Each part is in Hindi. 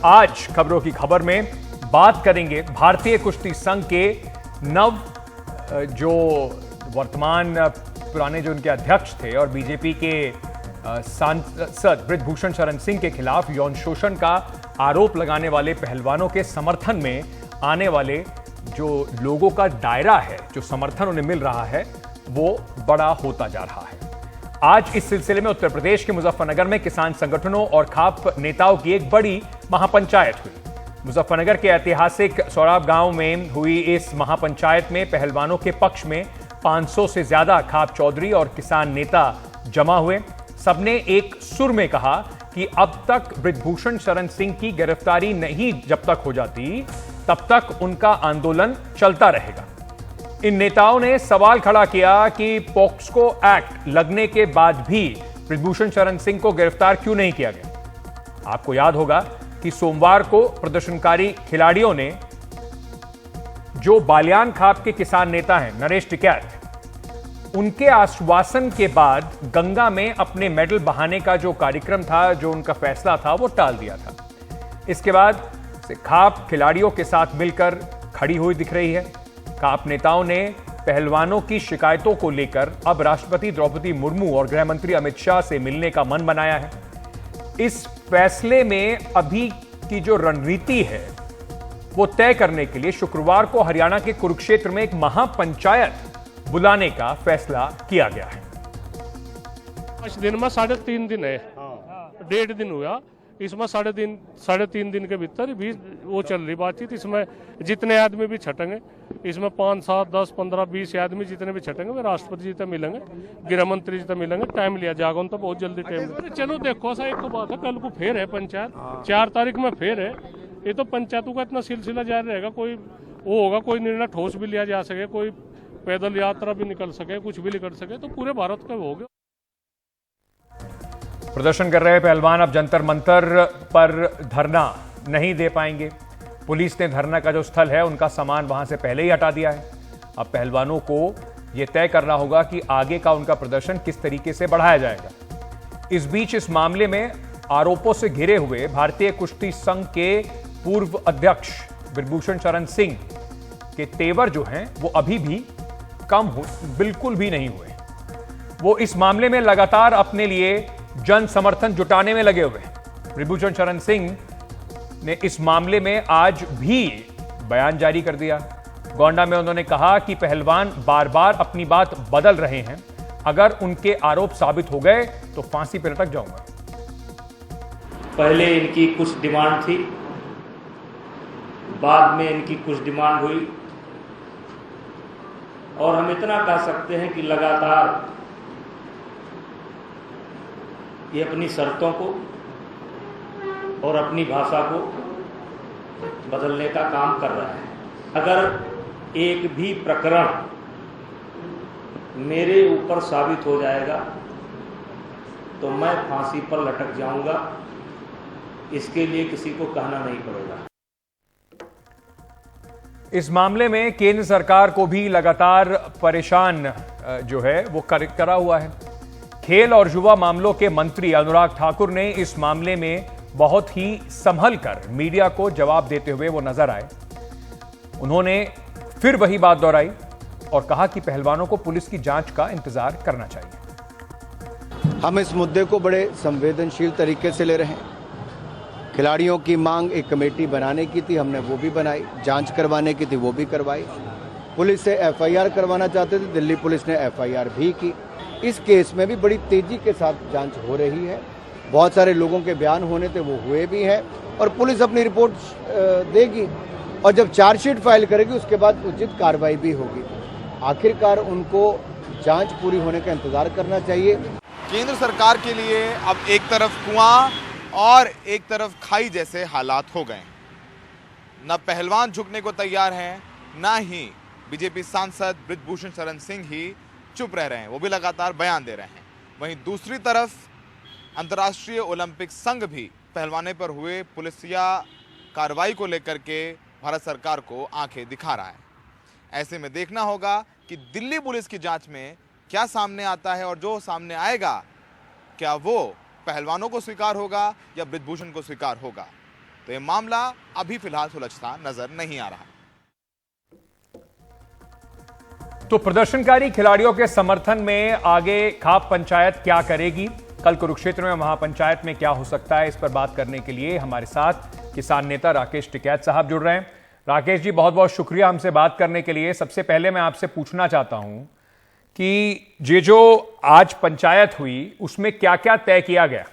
आज खबरों की खबर में बात करेंगे भारतीय कुश्ती संघ के नव जो वर्तमान पुराने जो उनके अध्यक्ष थे और बीजेपी के सांसद बृजभूषण शरण सिंह के खिलाफ यौन शोषण का आरोप लगाने वाले पहलवानों के समर्थन में आने वाले जो लोगों का दायरा है, जो समर्थन उन्हें मिल रहा है, वो बड़ा होता जा रहा है। आज इस सिलसिले में उत्तर प्रदेश के मुजफ्फरनगर में किसान संगठनों और खाप नेताओं की एक बड़ी महापंचायत हुई। मुजफ्फरनगर के ऐतिहासिक सौराब गांव में हुई इस महापंचायत में पहलवानों के पक्ष में 500 से ज्यादा खाप चौधरी और किसान नेता जमा हुए। सबने एक सुर में कहा कि अब तक बृजभूषण शरण सिंह की गिरफ्तारी नहीं जब तक हो जाती, तब तक उनका आंदोलन चलता रहेगा। इन नेताओं ने सवाल खड़ा किया कि पॉक्सो एक्ट लगने के बाद भी बृजभूषण शरण सिंह को गिरफ्तार क्यों नहीं किया गया। आपको याद होगा कि सोमवार को प्रदर्शनकारी खिलाड़ियों ने, जो बालियान खाप के किसान नेता हैं नरेश टिकैत, उनके आश्वासन के बाद गंगा में अपने मेडल बहाने का जो कार्यक्रम था, जो उनका फैसला था, वो टाल दिया था। इसके बाद खाप खिलाड़ियों के साथ मिलकर खड़ी हुई दिख रही है। खाप नेताओं ने पहलवानों की शिकायतों को लेकर अब राष्ट्रपति द्रौपदी मुर्मू और गृह मंत्री अमित शाह से मिलने का मन बनाया है। इस फैसले में अभी की जो रणनीति है वो तय करने के लिए शुक्रवार को हरियाणा के कुरुक्षेत्र में एक महापंचायत बुलाने का फैसला किया गया है। आज दिन में 3.5 दिन है, 1.5 दिन हुआ। इसमें 3.5 दिन के भीतर भी वो चल रही बातचीत। इसमें जितने आदमी भी छटेंगे, इसमें 5, 7, 10, 15, 20 आदमी जितने भी छटेंगे वे राष्ट्रपति जी तक मिलेंगे, गृह मंत्री जी तक मिलेंगे। टाइम लिया जाएगा उन तो बहुत जल्दी टाइम। चलो देखो सा एक तो बात है, कल को फिर है पंचायत, 4 तारीख में फिर है। ये तो पंचायतों का इतना सिलसिला जारी रहेगा, कोई वो होगा, कोई निर्णय ठोस भी लिया जा सके, कोई पैदल यात्रा भी निकल सके, कुछ भी निकल सके, तो पूरे भारत का होगा। प्रदर्शन कर रहे पहलवान अब जंतर मंतर पर धरना नहीं दे पाएंगे। पुलिस ने धरना का जो स्थल है उनका सामान वहां से पहले ही हटा दिया है। अब पहलवानों को यह तय करना होगा कि आगे का उनका प्रदर्शन किस तरीके से बढ़ाया जाएगा। इस बीच इस मामले में आरोपों से घिरे हुए भारतीय कुश्ती संघ के पूर्व अध्यक्ष बृजभूषण शरण सिंह के तेवर जो हैं वो अभी भी कम बिल्कुल भी नहीं हुए। वो इस मामले में लगातार अपने लिए जन समर्थन जुटाने में लगे हुए हैं। बृजभूषण शरण सिंह ने इस मामले में आज भी बयान जारी कर दिया। गोंडा में उन्होंने कहा कि पहलवान बार बार अपनी बात बदल रहे हैं, अगर उनके आरोप साबित हो गए तो फांसी पर लटक जाऊंगा। पहले इनकी कुछ डिमांड थी, बाद में इनकी कुछ डिमांड हुई, और हम इतना कह सकते हैं कि लगातार ये अपनी शर्तों को और अपनी भाषा को बदलने का काम कर रहा है। अगर एक भी प्रकरण मेरे ऊपर साबित हो जाएगा तो मैं फांसी पर लटक जाऊंगा। इसके लिए किसी को कहना नहीं पड़ेगा। इस मामले में केंद्र सरकार को भी लगातार परेशान जो है वो करा हुआ है। खेल और युवा मामलों के मंत्री अनुराग ठाकुर ने इस मामले में बहुत ही संभल कर मीडिया को जवाब देते हुए वो नजर आए। उन्होंने फिर वही बात दोहराई और कहा कि पहलवानों को पुलिस की जांच का इंतजार करना चाहिए। हम इस मुद्दे को बड़े संवेदनशील तरीके से ले रहे हैं। खिलाड़ियों की मांग एक कमेटी बनाने की थी, हमने वो भी बनाई। जांच करवाने की थी, वो भी करवाई। पुलिस से एफआईआर करवाना चाहते थे, दिल्ली पुलिस ने एफआईआर भी की। इस केस में भी बड़ी तेजी के साथ जांच हो रही है। बहुत सारे लोगों के बयान होने थे, वो हुए भी हैं, और पुलिस अपनी रिपोर्ट देगी और जब चार्जशीट फाइल करेगी उसके बाद उचित कार्रवाई भी होगी। आखिरकार उनको जांच पूरी होने का इंतजार करना चाहिए। केंद्र सरकार के लिए अब एक तरफ कुआं और एक तरफ खाई जैसे हालात हो गए। न पहलवान झुकने को तैयार हैं, न ही बीजेपी सांसद बृजभूषण शरण सिंह ही चुप रह रहे हैं, वो भी लगातार बयान दे रहे हैं। वहीं दूसरी तरफ अंतर्राष्ट्रीय ओलंपिक संघ भी पहलवानों पर हुए पुलिसिया कार्रवाई को लेकर के भारत सरकार को आंखें दिखा रहा है। ऐसे में देखना होगा कि दिल्ली पुलिस की जांच में क्या सामने आता है, और जो सामने आएगा क्या वो पहलवानों को स्वीकार होगा या बृजभूषण को स्वीकार होगा। तो ये मामला अभी फिलहाल सुलझता नजर नहीं आ रहा। तो प्रदर्शनकारी खिलाड़ियों के समर्थन में आगे खाप पंचायत क्या करेगी, कल कुरुक्षेत्र में महापंचायत में क्या हो सकता है, इस पर बात करने के लिए हमारे साथ किसान नेता राकेश टिकैत साहब जुड़ रहे हैं। राकेश जी, बहुत बहुत शुक्रिया हमसे बात करने के लिए। सबसे पहले मैं आपसे पूछना चाहता हूं कि ये जो आज पंचायत हुई उसमें क्या क्या तय किया गया?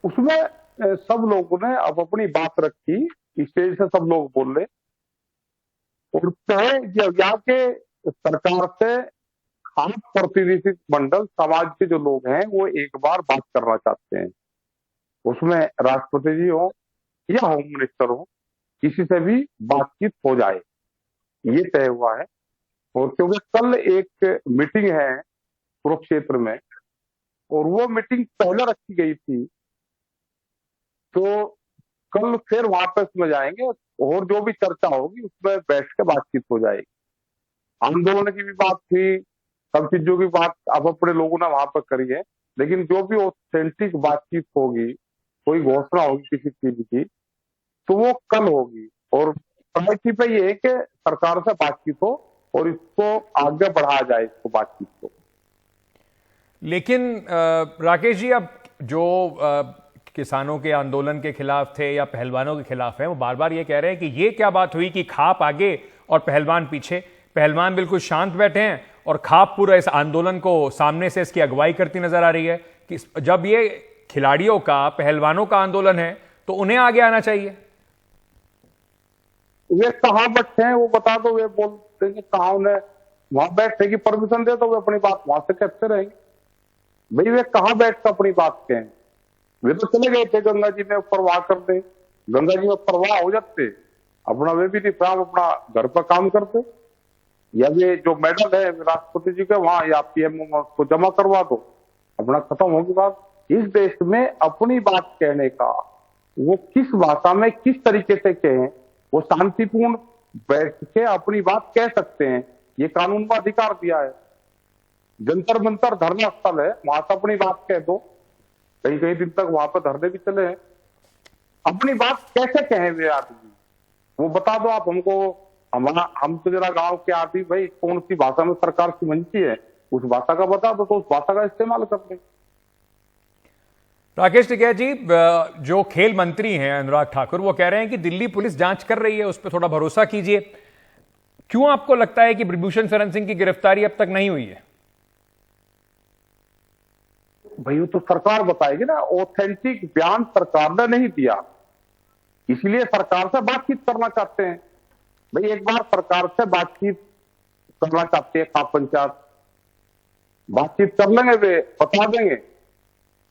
उसमें सब लोगों ने अब अपनी बात रखी, स्टेज से सब लोग बोल रहे और तय यहाँ के सरकार से खास प्रतिनिधि मंडल समाज के जो लोग हैं वो एक बार बात करना चाहते हैं। उसमें राष्ट्रपति जी हो या होम मिनिस्टर हो, किसी से भी बातचीत हो जाए, ये तय हुआ है। और क्योंकि कल एक मीटिंग है कुरुक्षेत्र में और वो मीटिंग पहले रखी गई थी, तो कल फिर वापस में जाएंगे और जो भी चर्चा होगी उसमें बैठ के बातचीत हो जाएगी। आंदोलन की भी बात थी, सब चीजों की बात अब अपने लोगों ने वहां पर करी है, लेकिन जो भी ऑथेंटिक बातचीत होगी, कोई घोषणा होगी किसी चीज की, तो वो कल होगी। और प्रायोरिटी पे ये है कि सरकार से बातचीत हो और इसको आगे बढ़ाया जाए, इसको बातचीत को। लेकिन राकेश जी, अब जो किसानों के आंदोलन के खिलाफ थे या पहलवानों के खिलाफ हैं, वो बार बार ये कह रहे हैं कि ये क्या बात हुई कि खाप आगे और पहलवान पीछे। पहलवान बिल्कुल शांत बैठे हैं और खाप पूरा इस आंदोलन को सामने से इसकी अगुवाई करती नजर आ रही है कि जब ये खिलाड़ियों का, पहलवानों का आंदोलन है तो उन्हें आगे आना चाहिए। वे कहाँ बैठे हैं वो बता दो, वे बोलते हैं कहाँ उन्हें वहां बैठने की परमिशन दे, तो वे अपनी बात वहां से कहते रहेंगे। भाई वे कहाँ बैठ कर अपनी बात कहें? वे तो चले गए थे गंगा जी में परवाह करते, गंगा जी में परवाह हो जाते, अपना वे भी नहीं अपना घर पर काम करते, या ये जो मेडल है राष्ट्रपति जी का वहां या पीएम को जमा करवा दो, अपना खत्म होगी बात। इस देश में अपनी बात कहने का वो किस भाषा में किस तरीके से कहें, वो शांतिपूर्ण बैठ के अपनी बात कह सकते हैं, ये कानून में अधिकार दिया है। जंतर मंतर धरना स्थल है, वहां से अपनी बात कह दो, कई कई दिन तक वहां पर धरने भी चले हैं। अपनी बात कैसे कहें वे आदमी, वो बता दो आप हमको। हम तो जरा गांव के आदमी, भाई कौन सी भाषा में सरकार की मंची है उस भाषा का बता दो, तो उस भाषा का इस्तेमाल कर लें। राकेश टिकैत जी, जो खेल मंत्री हैं अनुराग ठाकुर, वो कह रहे हैं कि दिल्ली पुलिस जांच कर रही है, उस पर थोड़ा भरोसा कीजिए। क्यों आपको लगता है कि ब्रिजभूषण शरण सिंह की गिरफ्तारी अब तक नहीं हुई है? भाई वो तो सरकार बताएगी ना, ऑथेंटिक बयान सरकार ने नहीं दिया, इसलिए सरकार से बातचीत करना चाहते हैं। भाई एक बार सरकार से बातचीत करना चाहते हैं खाप पंचायत, बातचीत कर लेंगे, वे बता देंगे।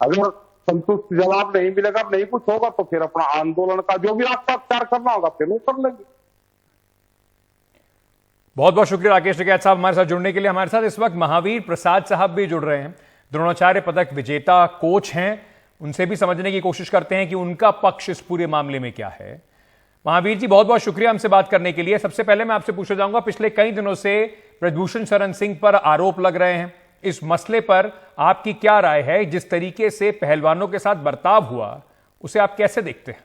अगर संतुष्ट जवाब नहीं मिलेगा, नहीं कुछ होगा, तो फिर अपना आंदोलन का जो भी रास्ता तैयार करना होगा फिर वो कर लेंगे। बहुत बहुत शुक्रिया राकेश टिकैत साहब हमारे साथ जुड़ने के लिए। हमारे साथ इस वक्त महावीर प्रसाद साहब भी जुड़ रहे हैं, द्रोणाचार्य पदक विजेता कोच हैं। उनसे भी समझने की कोशिश करते हैं कि उनका पक्ष इस पूरे मामले में क्या है। महावीर जी, बहुत बहुत शुक्रिया हमसे बात करने के लिए। सबसे पहले मैं आपसे पूछना चाहूंगा, पिछले कई दिनों से ब्रिजभूषण शरण सिंह पर आरोप लग रहे हैं, इस मसले पर आपकी क्या राय है? जिस तरीके से पहलवानों के साथ बर्ताव हुआ उसे आप कैसे देखते हैं?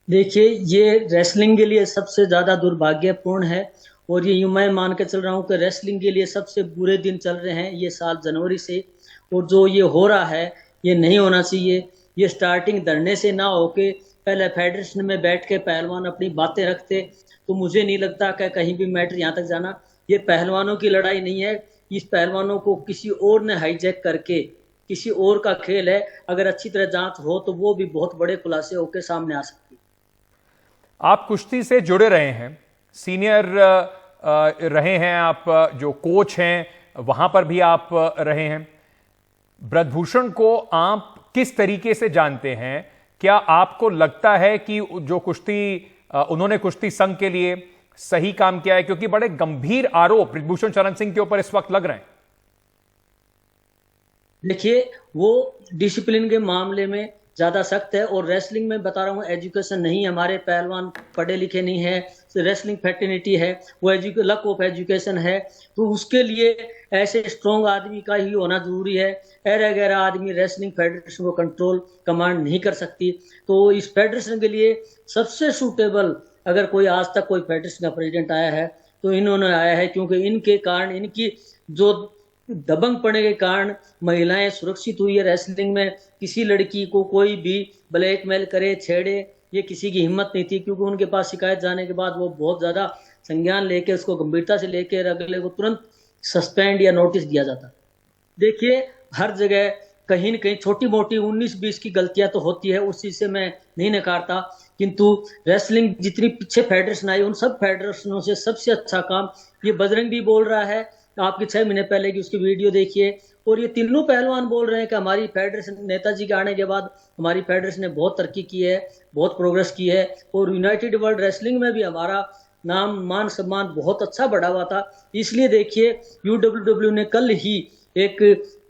देखिए, ये रेसलिंग के लिए सबसे ज्यादा दुर्भाग्यपूर्ण है और ये यूं मैं मान के चल रहा हूं कि रेसलिंग के लिए सबसे बुरे दिन चल रहे हैं ये साल जनवरी से। और जो ये हो रहा है ये नहीं होना चाहिए। ये स्टार्टिंग धरने से ना होके पहले फेडरेशन में बैठ के पहलवान अपनी बातें रखते, तो मुझे नहीं लगता कि कहीं भी मैटर यहाँ तक जाना। ये पहलवानों की लड़ाई नहीं है, इस पहलवानों को किसी और ने हाईजैक करके, किसी और का खेल है। अगर अच्छी तरह जांच हो तो वो भी बहुत बड़े खुलासे होकर सामने आ सकती है। आप कुश्ती से जुड़े रहे हैं, सीनियर रहे हैं, आप जो कोच हैं वहां पर भी आप रहे हैं। ब्रजभूषण को आप किस तरीके से जानते हैं? क्या आपको लगता है कि जो उन्होंने कुश्ती संघ के लिए सही काम किया है? क्योंकि बड़े गंभीर आरोप ब्रिजभूषण शरण सिंह के ऊपर इस वक्त लग रहे हैं। देखिए, वो डिसिप्लिन के मामले में ज्यादा सख्त है और रेसलिंग में बता रहा हूँ एजुकेशन नहीं, हमारे पहलवान पढ़े लिखे नहीं है, रेसलिंग फैटर्निटी है, वो लक ऑफ एजुकेशन है, तो उसके लिए ऐसे स्ट्रॉन्ग आदमी का ही होना जरूरी है। ऐरा गैरा आदमी रेसलिंग फेडरेशन को कंट्रोल कमांड नहीं कर सकती। तो इस फेडरेशन के लिए सबसे सूटेबल अगर कोई आज तक कोई फेडरेशन का प्रेसिडेंट आया है तो इन्होंने आया है, क्योंकि इनके कारण, इनकी जो दबंग पड़ने के कारण महिलाएं सुरक्षित हुई है। रेसलिंग में किसी लड़की को कोई भी ब्लैकमेल करे, छेड़े, ये किसी की हिम्मत नहीं थी, क्योंकि उनके पास शिकायत जाने के बाद वो बहुत ज़्यादा संज्ञान लेके उसको गंभीरता से लेके अगले को तुरंत सस्पेंड या नोटिस दिया जाता। देखिए हर जगह कहीं न कहीं छोटी मोटी 19-20 की गलतियां तो होती है, उस चीज़ से मैं नहीं नकारता, किंतु रेसलिंग जितनी पीछे फेडरेशन आई उन सब फेडरेशनों से सबसे अच्छा काम ये बजरंग भी बोल रहा है। आपकी 6 महीने पहले की उसकी वीडियो देखिए, और ये तीनों पहलवान बोल रहे हैं कि हमारी फेडरेशन, नेताजी के आने के बाद हमारी फेडरेशन ने बहुत तरक्की की है, बहुत प्रोग्रेस की है, और यूनाइटेड वर्ल्ड रेसलिंग में भी हमारा नाम मान सम्मान बहुत अच्छा बढ़ा हुआ था। इसलिए देखिए UWW ने कल ही एक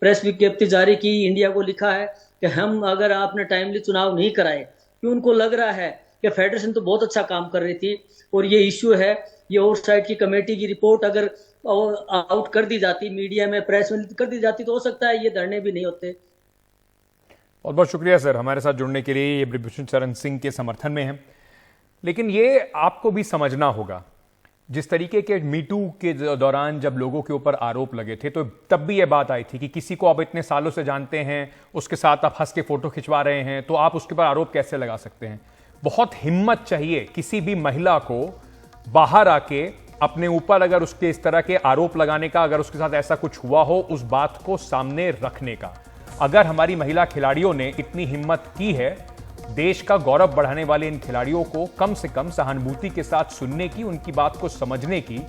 प्रेस विज्ञप्ति जारी की, इंडिया को लिखा है कि हम अगर आपने टाइमली चुनाव नहीं कराए, कि उनको लग रहा है कि फेडरेशन तो बहुत अच्छा काम कर रही थी और ये इश्यू है, ये ओवरसाइट की कमेटी की रिपोर्ट अगर आउट कर दी जाती, मीडिया में, प्रेस में कर दी जाती, तो हो सकता है ये धरने भी नहीं होते। बहुत बहुत शुक्रिया सर हमारे साथ जुड़ने के लिए। ये ब्रिजभूषण शरण सिंह के समर्थन में है, लेकिन ये आपको भी समझना होगा, जिस तरीके के मीटू के दौरान जब लोगों के ऊपर आरोप लगे थे तो तब भी ये बात आई थी कि किसी को आप इतने सालों से जानते हैं, उसके साथ आप हंस के फोटो खिंचवा रहे हैं, तो आप उसके ऊपर आरोप कैसे लगा सकते हैं। बहुत हिम्मत चाहिए किसी भी महिला को बाहर आके अपने ऊपर अगर उसके इस तरह के आरोप लगाने का, अगर उसके साथ ऐसा कुछ हुआ हो, उस बात को सामने रखने का। अगर हमारी महिला खिलाड़ियों ने इतनी हिम्मत की है, देश का गौरव बढ़ाने वाले इन खिलाड़ियों को कम से कम सहानुभूति के साथ सुनने की, उनकी बात को समझने की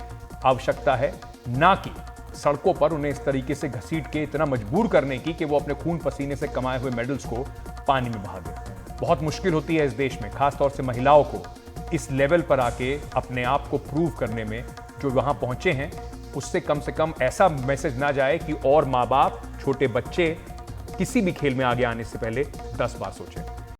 आवश्यकता है, ना कि सड़कों पर उन्हें इस तरीके से घसीट के इतना मजबूर करने की कि वो अपने खून पसीने से कमाए हुए मेडल्स को पानी में बहा दें। बहुत मुश्किल होती है इस देश में, खासतौर से महिलाओं को इस लेवल पर आके अपने आप को प्रूव करने में। जो वहां पहुंचे हैं उससे कम ऐसा मैसेज ना जाए कि और माँ बाप, छोटे बच्चे किसी भी खेल में आगे आने से पहले 10 बार सोचें।